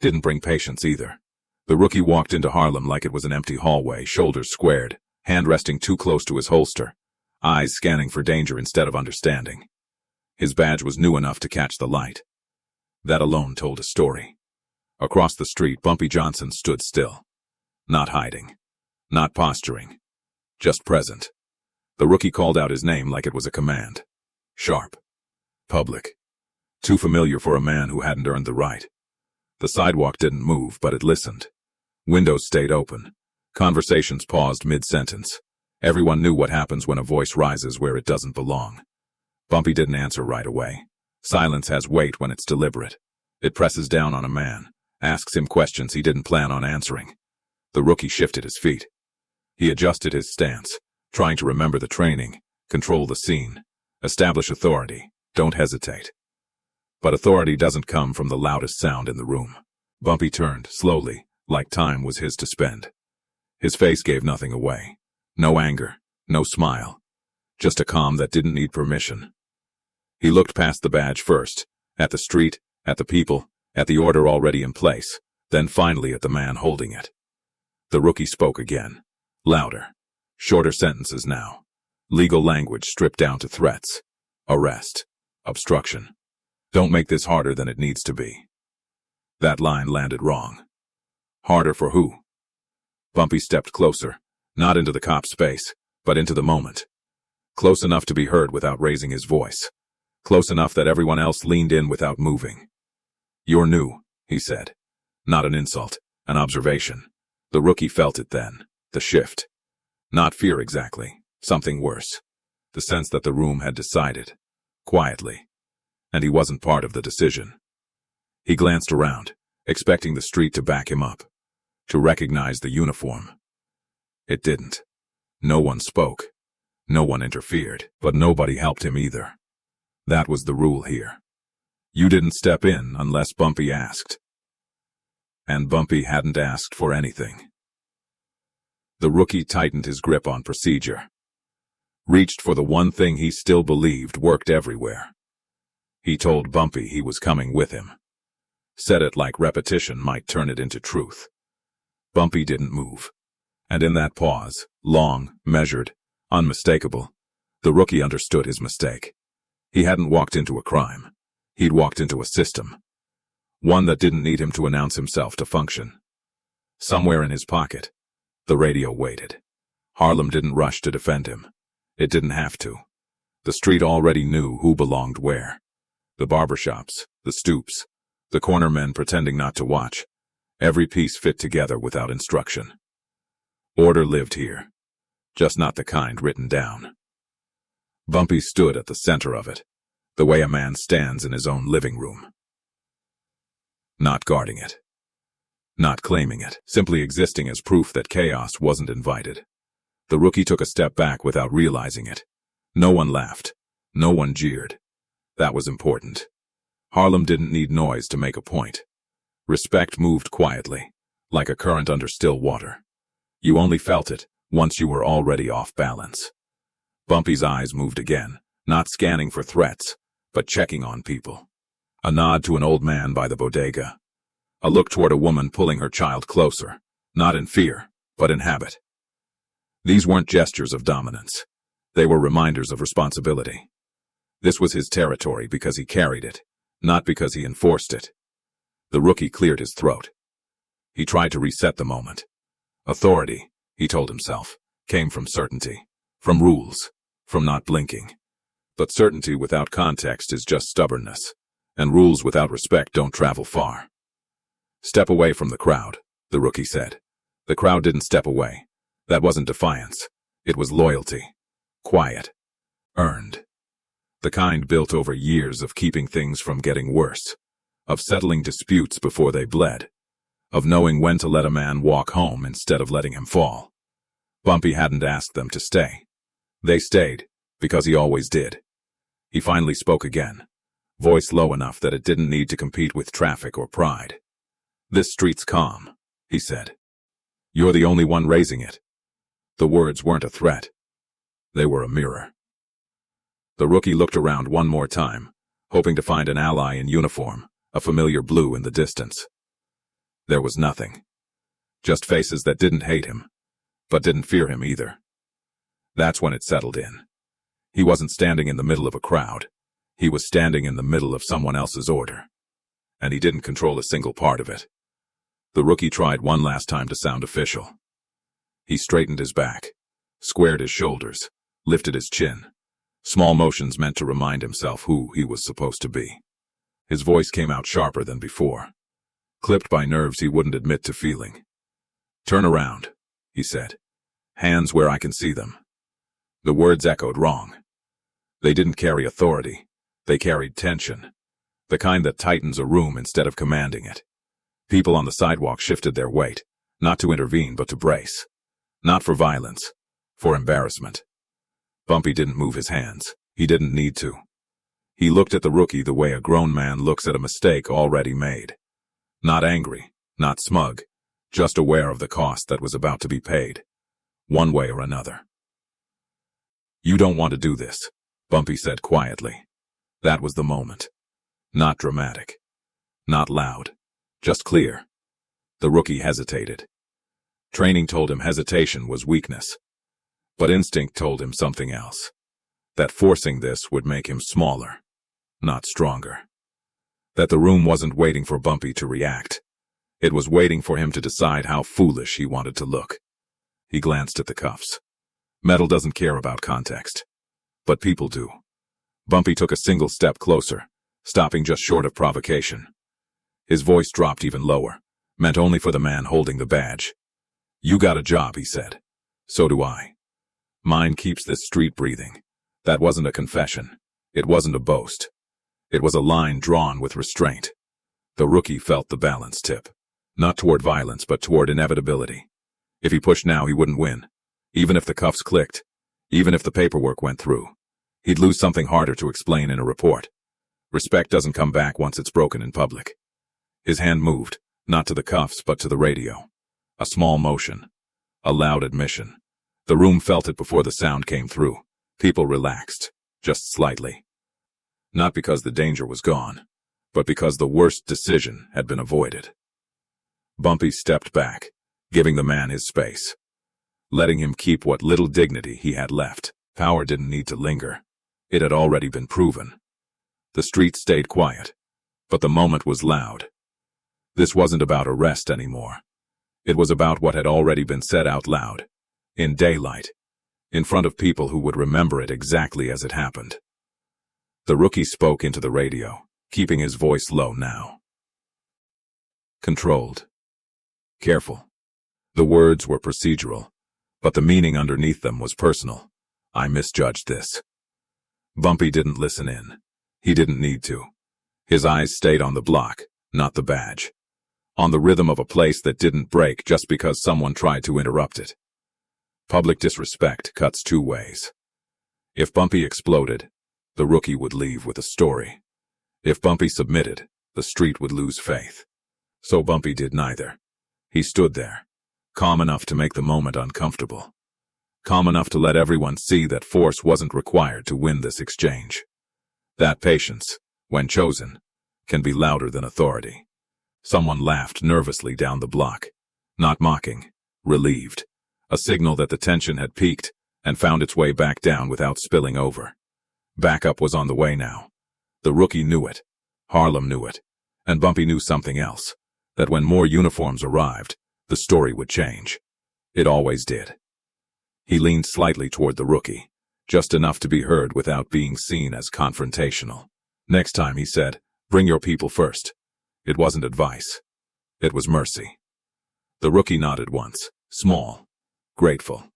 Didn't bring patience either. The rookie walked into Harlem like it was an empty hallway, shoulders squared, hand resting too close to his holster, eyes scanning for danger instead of understanding. His badge was new enough to catch the light. That alone told a story. Across the street, Bumpy Johnson stood still. Not hiding. Not posturing. Just present. The rookie called out his name like it was a command. Sharp. Public. Too familiar for a man who hadn't earned the right. The sidewalk didn't move, but it listened. Windows stayed open. Conversations paused mid-sentence. Everyone knew what happens when a voice rises where it doesn't belong. Bumpy didn't answer right away. Silence has weight when it's deliberate. It presses down on a man, asks him questions he didn't plan on answering. The rookie shifted his feet. He adjusted his stance, trying to remember the training, control the scene, establish authority, don't hesitate. But authority doesn't come from the loudest sound in the room. Bumpy turned, slowly, like time was his to spend. His face gave nothing away. No anger, no smile. Just a calm that didn't need permission. He looked past the badge first, at the street, at the people, at the order already in place, then finally at the man holding it. The rookie spoke again. Louder. Shorter sentences now. Legal language stripped down to threats. Arrest. Obstruction. Don't make this harder than it needs to be. That line landed wrong. Harder for who? Bumpy stepped closer, not into the cop's space, but into the moment. Close enough to be heard without raising his voice. Close enough that everyone else leaned in without moving. You're new, he said. Not an insult, an observation. The rookie felt it then, the shift. Not fear exactly, something worse. The sense that the room had decided, quietly. And he wasn't part of the decision. He glanced around, expecting the street to back him up, to recognize the uniform. It didn't. No one spoke. No one interfered, but nobody helped him either. That was the rule here. You didn't step in unless Bumpy asked. And Bumpy hadn't asked for anything. The rookie tightened his grip on procedure. Reached for the one thing he still believed worked everywhere. He told Bumpy he was coming with him. Said it like repetition might turn it into truth. Bumpy didn't move. And in that pause, long, measured, unmistakable, the rookie understood his mistake. He hadn't walked into a crime. He'd walked into a system. One that didn't need him to announce himself to function. Somewhere in his pocket, the radio waited. Harlem didn't rush to defend him. It didn't have to. The street already knew who belonged where. The barbershops, the stoops, the corner men pretending not to watch. Every piece fit together without instruction. Order lived here. Just not the kind written down. Bumpy stood at the center of it, the way a man stands in his own living room. Not guarding it. Not claiming it, simply existing as proof that chaos wasn't invited. The rookie took a step back without realizing it. No one laughed. No one jeered. That was important. Harlem didn't need noise to make a point. Respect moved quietly, like a current under still water. You only felt it once you were already off balance. Bumpy's eyes moved again, not scanning for threats, but checking on people. A nod to an old man by the bodega. A look toward a woman pulling her child closer, not in fear, but in habit. These weren't gestures of dominance. They were reminders of responsibility. This was his territory because he carried it, not because he enforced it. The rookie cleared his throat. He tried to reset the moment. Authority, he told himself, came from certainty, from rules, from not blinking. But certainty without context is just stubbornness, and rules without respect don't travel far. Step away from the crowd, the rookie said. The crowd didn't step away. That wasn't defiance. It was loyalty. Quiet. Earned. The kind built over years of keeping things from getting worse, of settling disputes before they bled, of knowing when to let a man walk home instead of letting him fall. Bumpy hadn't asked them to stay. They stayed, because he always did. He finally spoke again, voice low enough that it didn't need to compete with traffic or pride. This street's calm, he said. You're the only one raising it. The words weren't a threat. They were a mirror. The rookie looked around one more time, hoping to find an ally in uniform, a familiar blue in the distance. There was nothing. Just faces that didn't hate him, but didn't fear him either. That's when it settled in. He wasn't standing in the middle of a crowd. He was standing in the middle of someone else's order. And he didn't control a single part of it. The rookie tried one last time to sound official. He straightened his back, squared his shoulders, lifted his chin. Small motions meant to remind himself who he was supposed to be. His voice came out sharper than before, clipped by nerves he wouldn't admit to feeling. "Turn around," he said. "Hands where I can see them." The words echoed wrong. They didn't carry authority. They carried tension. The kind that tightens a room instead of commanding it. People on the sidewalk shifted their weight, not to intervene but to brace. Not for violence, for embarrassment. Bumpy didn't move his hands. He didn't need to. He looked at the rookie the way a grown man looks at a mistake already made. Not angry, not smug, just aware of the cost that was about to be paid, one way or another. "You don't want to do this," Bumpy said quietly. That was the moment. Not dramatic. Not loud. Just clear. The rookie hesitated. Training told him hesitation was weakness. But instinct told him something else. That forcing this would make him smaller, not stronger. That the room wasn't waiting for Bumpy to react. It was waiting for him to decide how foolish he wanted to look. He glanced at the cuffs. Metal doesn't care about context. But people do. Bumpy took a single step closer, stopping just short of provocation. His voice dropped even lower, meant only for the man holding the badge. "You got a job," he said. "So do I. Mine keeps this street breathing." That wasn't a confession. It wasn't a boast. It was a line drawn with restraint. The rookie felt the balance tip. Not toward violence, but toward inevitability. If he pushed now, he wouldn't win. Even if the cuffs clicked. Even if the paperwork went through. He'd lose something harder to explain in a report. Respect doesn't come back once it's broken in public. His hand moved, not to the cuffs, but to the radio. A small motion. A loud admission. The room felt it before the sound came through. People relaxed, just slightly. Not because the danger was gone, but because the worst decision had been avoided. Bumpy stepped back, giving the man his space. Letting him keep what little dignity he had left. Power didn't need to linger. It had already been proven. The street stayed quiet, but the moment was loud. This wasn't about arrest anymore. It was about what had already been said out loud, in daylight, in front of people who would remember it exactly as it happened. The rookie spoke into the radio, keeping his voice low now. Controlled. Careful. The words were procedural, but the meaning underneath them was personal. "I misjudged this." Bumpy didn't listen in. He didn't need to. His eyes stayed on the block, not the badge. On the rhythm of a place that didn't break just because someone tried to interrupt it. Public disrespect cuts two ways. If Bumpy exploded, the rookie would leave with a story. If Bumpy submitted, the street would lose faith. So Bumpy did neither. He stood there, calm enough to make the moment uncomfortable. Calm enough to let everyone see that force wasn't required to win this exchange. That patience, when chosen, can be louder than authority. Someone laughed nervously down the block. Not mocking, relieved. A signal that the tension had peaked and found its way back down without spilling over. Backup was on the way now. The rookie knew it. Harlem knew it. And Bumpy knew something else. That when more uniforms arrived, the story would change. It always did. He leaned slightly toward the rookie, just enough to be heard without being seen as confrontational. "Next time," he said, "bring your people first." It wasn't advice. It was mercy. The rookie nodded once, small, grateful.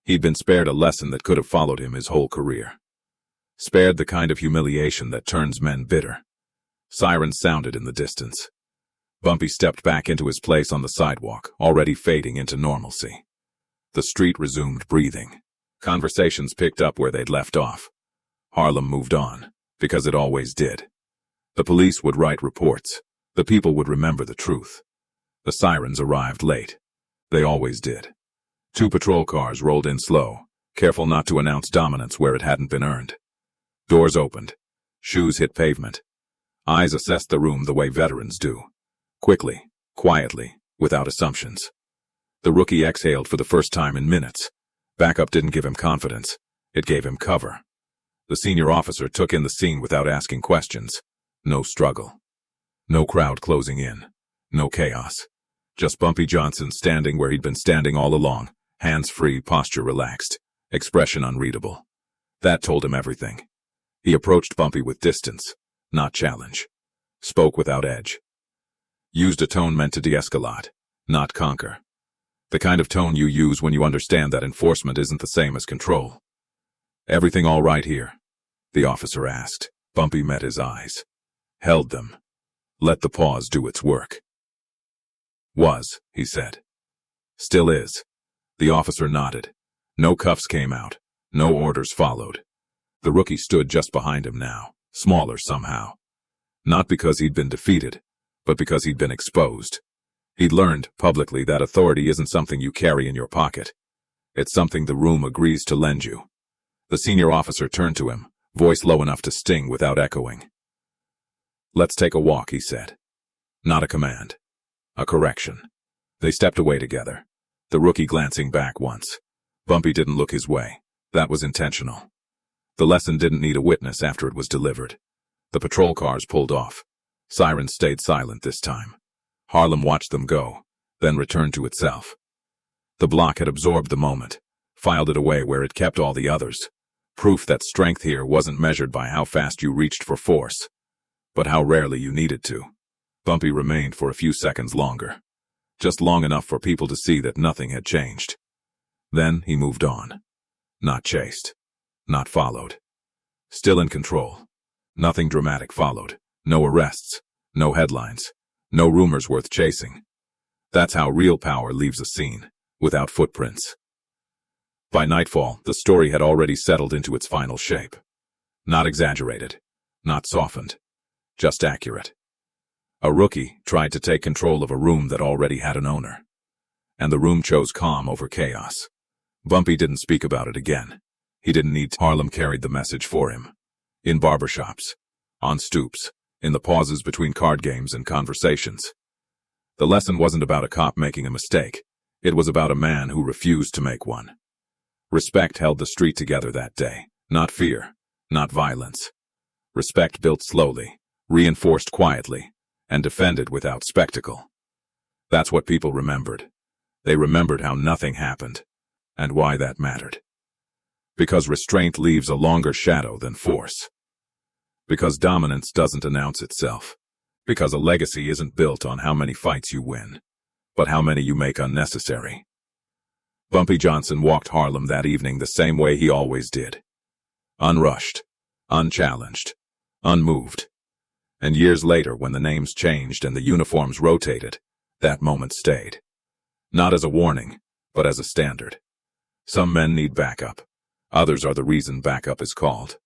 He'd been spared a lesson that could have followed him his whole career. Spared the kind of humiliation that turns men bitter. Sirens sounded in the distance. Bumpy stepped back into his place on the sidewalk, already fading into normalcy. The street resumed breathing. Conversations picked up where they'd left off. Harlem moved on, because it always did. The police would write reports. The people would remember the truth. The sirens arrived late. They always did. 2 patrol cars rolled in slow, careful not to announce dominance where it hadn't been earned. Doors opened. Shoes hit pavement. Eyes assessed the room the way veterans do. Quickly, quietly, without assumptions. The rookie exhaled for the first time in minutes. Backup didn't give him confidence. It gave him cover. The senior officer took in the scene without asking questions. No struggle. No crowd closing in. No chaos. Just Bumpy Johnson standing where he'd been standing all along, hands free, posture relaxed, expression unreadable. That told him everything. He approached Bumpy with distance, not challenge. Spoke without edge. Used a tone meant to de-escalate, not conquer. The kind of tone you use when you understand that enforcement isn't the same as control. "Everything all right here?" the officer asked. Bumpy met his eyes. Held them. Let the pause do its work. "Was," he said. "Still is." The officer nodded. No cuffs came out. No orders followed. The rookie stood just behind him now, smaller somehow. Not because he'd been defeated, but because he'd been exposed. He'd learned, publicly, that authority isn't something you carry in your pocket. It's something the room agrees to lend you. The senior officer turned to him, voice low enough to sting without echoing. "Let's take a walk," he said. Not a command. A correction. They stepped away together, the rookie glancing back once. Bumpy didn't look his way. That was intentional. The lesson didn't need a witness after it was delivered. The patrol cars pulled off. Sirens stayed silent this time. Harlem watched them go, then returned to itself. The block had absorbed the moment, filed it away where it kept all the others. Proof that strength here wasn't measured by how fast you reached for force, but how rarely you needed to. Bumpy remained for a few seconds longer, just long enough for people to see that nothing had changed. Then he moved on. Not chased. Not followed. Still in control. Nothing dramatic followed. No arrests. No headlines. No rumors worth chasing. That's how real power leaves a scene, without footprints. By nightfall, the story had already settled into its final shape. Not exaggerated. Not softened. Just accurate. A rookie tried to take control of a room that already had an owner. And the room chose calm over chaos. Bumpy didn't speak about it again. He didn't need to. Harlem carried the message for him. In barbershops. On stoops. In the pauses between card games and conversations. The lesson wasn't about a cop making a mistake. It was about a man who refused to make one. Respect held the street together that day. Not fear. Not violence. Respect built slowly, reinforced quietly, and defended without spectacle. That's what people remembered. They remembered how nothing happened, and why that mattered. Because restraint leaves a longer shadow than force. Because dominance doesn't announce itself. Because a legacy isn't built on how many fights you win, but how many you make unnecessary. Bumpy Johnson walked Harlem that evening the same way he always did. Unrushed, unchallenged, unmoved. And years later, when the names changed and the uniforms rotated, that moment stayed. Not as a warning, but as a standard. Some men need backup. Others are the reason backup is called.